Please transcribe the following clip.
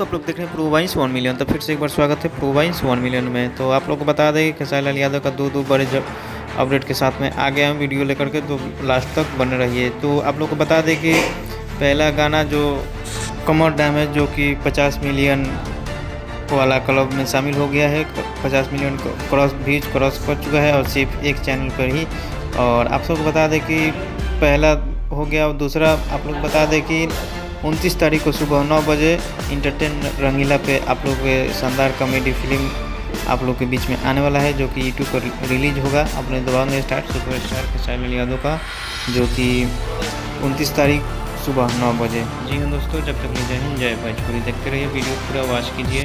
दोस्तों, आप लोग देख रहे हैं प्रूवाइंस 1 मिलियन। तो फिर से एक बार स्वागत है प्रूवाइंस 1 मिलियन में। तो आप लोग को बता दें कि खेसारी लाल यादव का दो बड़े जब अपडेट के साथ में आ गया हम वीडियो लेकर के, तो लास्ट तक बने रहिए। तो आप लोग को बता दें कि पहला गाना जो कमर डैमेज जो कि 50 मिलियन वाला क्लब में शामिल हो गया है, 50 मिलियन क्रॉस कर चुका है और सिर्फ एक चैनल पर ही। और आप सबको बता दें कि पहला हो गया और दूसरा आप लोग बता दें कि 29 तारीख को सुबह 9 बजे इंटरटेन रंगीला पे आप लोग के शानदार कॉमेडी फिल्म आप लोग के बीच में आने वाला है, जो कि यूट्यूब पर रिलीज होगा अपने दबंग स्टार सुपरस्टार खेसारी लाल यादव का, जो कि 29 तारीख सुबह 9 बजे। जी हाँ दोस्तों, जब तक जय हिंद जय भोजपुरी देखते रहिए, वीडियो पूरा वॉच कीजिए।